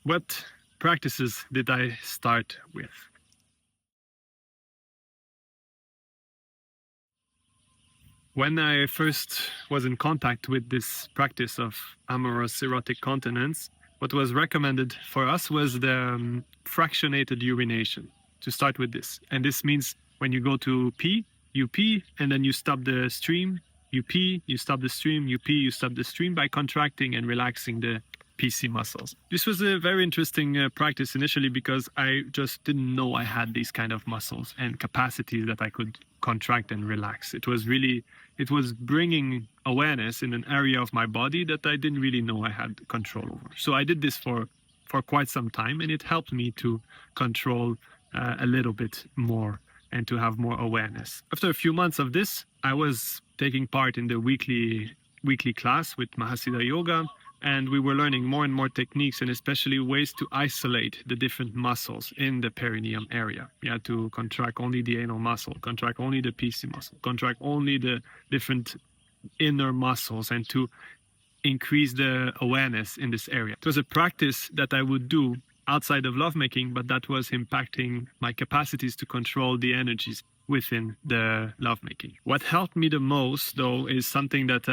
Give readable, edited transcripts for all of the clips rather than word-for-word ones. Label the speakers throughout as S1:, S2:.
S1: what practices did I start with? When I first was in contact with this practice of amorous erotic continence, what was recommended for us was the fractionated urination, to start with this. And this means when you go to pee, you pee, and then you stop the stream, you pee, you stop the stream, you pee, you stop the stream by contracting and relaxing the PC muscles. This was a very interesting practice initially because I just didn't know I had these kind of muscles and capacities that I could contract and relax. It was bringing awareness in an area of my body that I didn't really know I had control over. So I did this for quite some time, and it helped me to control a little bit more and to have more awareness. After a few months of this, I was taking part in the weekly class with Mahasiddha Yoga, and we were learning more and more techniques, and especially ways to isolate the different muscles in the perineum area. Yeah, to contract only the anal muscle, contract only the PC muscle, contract only the different inner muscles, and to increase the awareness in this area. It was a practice that I would do outside of lovemaking, but that was impacting my capacities to control the energies within the lovemaking. What helped me the most, though, is something that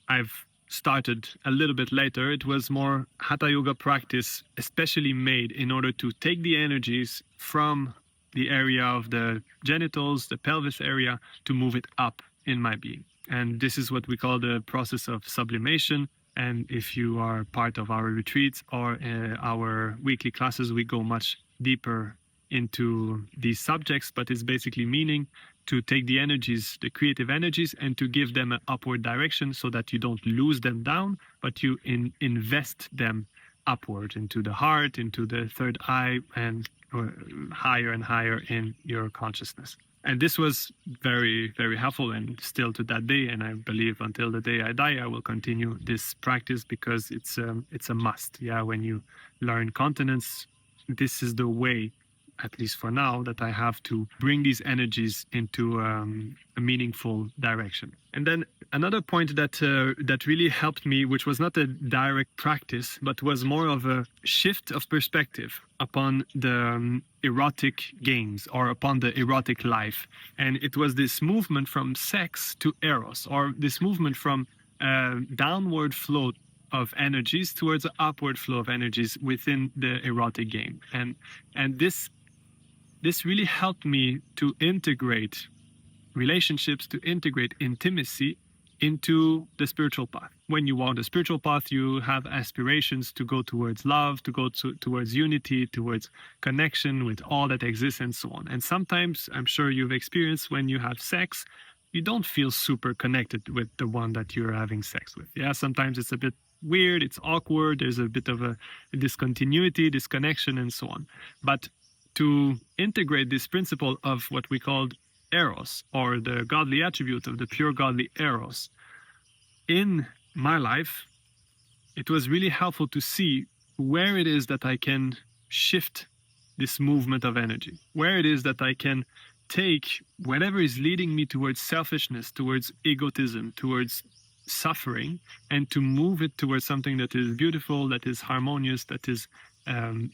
S1: I've started a little bit later. It was more Hatha Yoga practice, especially made in order to take the energies from the area of the genitals, the pelvis area, to move it up in my being. And this is what we call the process of sublimation. And if you are part of our retreats or our weekly classes, we go much deeper into these subjects, but it's basically meaning to take the energies, the creative energies, and to give them an upward direction so that you don't lose them down, but you invest them upward into the heart, into the third eye, and higher and higher in your consciousness. And this was very, very helpful, and still to that day, and I believe until the day I die, I will continue this practice because it's a must. Yeah, when you learn continence, this is the way, at least for now, that I have to bring these energies into a meaningful direction. And then another point that really helped me, which was not a direct practice, but was more of a shift of perspective upon the erotic games or upon the erotic life. And it was this movement from sex to Eros, or this movement from downward flow of energies towards an upward flow of energies within the erotic game. And this really helped me to integrate relationships, to integrate intimacy into the spiritual path. When you walk the spiritual path, you have aspirations to go towards love, to go towards unity, towards connection with all that exists, and so on. And sometimes, I'm sure you've experienced, when you have sex, you don't feel super connected with the one that you're having sex with. Yeah, sometimes it's a bit weird, it's awkward, there's a bit of a discontinuity, disconnection, and so on. But to integrate this principle of what we called Eros, or the godly attribute of the pure godly Eros, in my life, it was really helpful to see where it is that I can shift this movement of energy, where it is that I can take whatever is leading me towards selfishness, towards egotism, towards suffering, and to move it towards something that is beautiful, that is harmonious, that is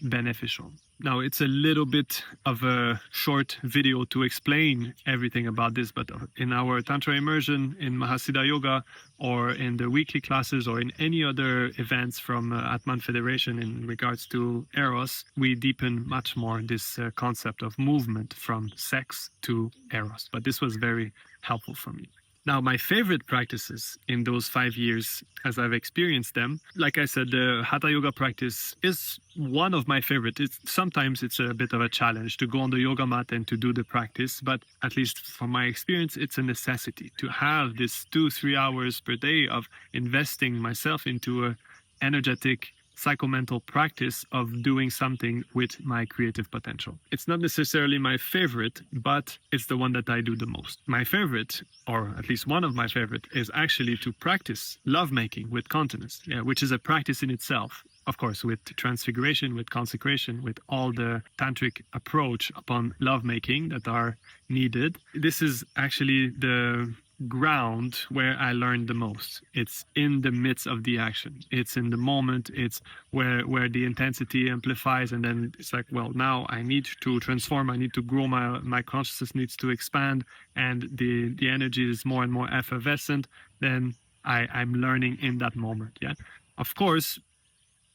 S1: beneficial. Now, it's a little bit of a short video to explain everything about this, but in our Tantra immersion, in Mahasiddha Yoga, or in the weekly classes, or in any other events from Atman Federation in regards to Eros, we deepen much more this concept of movement from sex to Eros. But this was very helpful for me. Now, my favorite practices in those 5 years, as I've experienced them, like I said, the Hatha Yoga practice is one of my favorites. Sometimes it's a bit of a challenge to go on the yoga mat and to do the practice, but at least from my experience, it's a necessity to have this 2-3 hours per day of investing myself into an energetic, psychomental practice of doing something with my creative potential. It's not necessarily my favorite, but it's the one that I do the most. My favorite, or at least one of my favorite, is actually to practice lovemaking with continence, which is a practice in itself. Of course, with transfiguration, with consecration, with all the tantric approach upon lovemaking that are needed. This is actually the ground where I learned the most. It's in the midst of the action. It's in the moment. It's where the intensity amplifies, and then it's like, well, now I need to transform. I need to grow. My consciousness needs to expand, and the energy is more and more effervescent. Then I'm learning in that moment. Yeah, of course,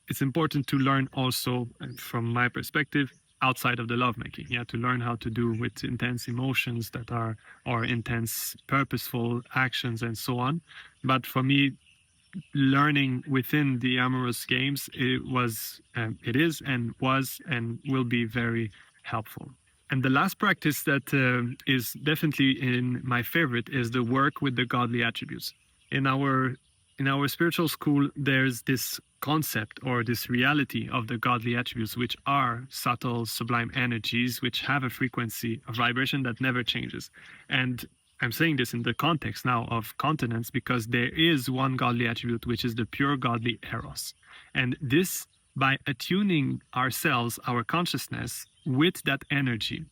S1: it's important to learn also, from my perspective, outside of the lovemaking. Yeah, to learn how to do with intense emotions that are, or intense purposeful actions and so on. But for me, learning within the amorous games, it is and was and will be very helpful. And the last practice that is definitely in my favorite is the work with the godly attributes. In our spiritual school, there's this concept or this reality of the godly attributes, which are subtle, sublime energies, which have a frequency, a vibration that never changes. And I'm saying this in the context now of continence, because there is one godly attribute, which is the pure godly Eros. And this, by attuning ourselves, our consciousness, with that energy,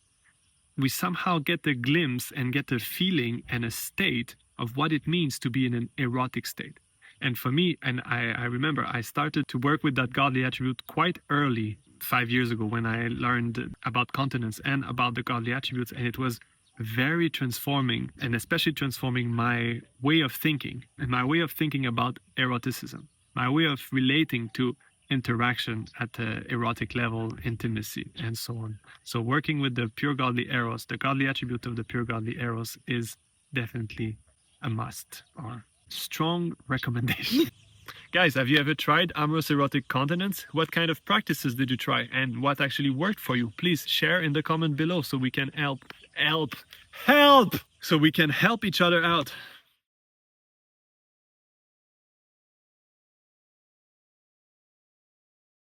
S1: we somehow get a glimpse and get a feeling and a state of what it means to be in an erotic state. And for me, and I remember I started to work with that godly attribute quite early, 5 years ago, when I learned about continence and about the godly attributes. And it was very transforming, and especially transforming my way of thinking, and my way of thinking about eroticism, my way of relating to interaction at the erotic level, intimacy, and so on. So working with the pure godly Eros, the godly attribute of the pure godly Eros, is definitely a must, or strong recommendation. Guys, have you ever tried amorous erotic continence? What kind of practices did you try, and what actually worked for you? Please share in the comment below so we can help so we can help each other out.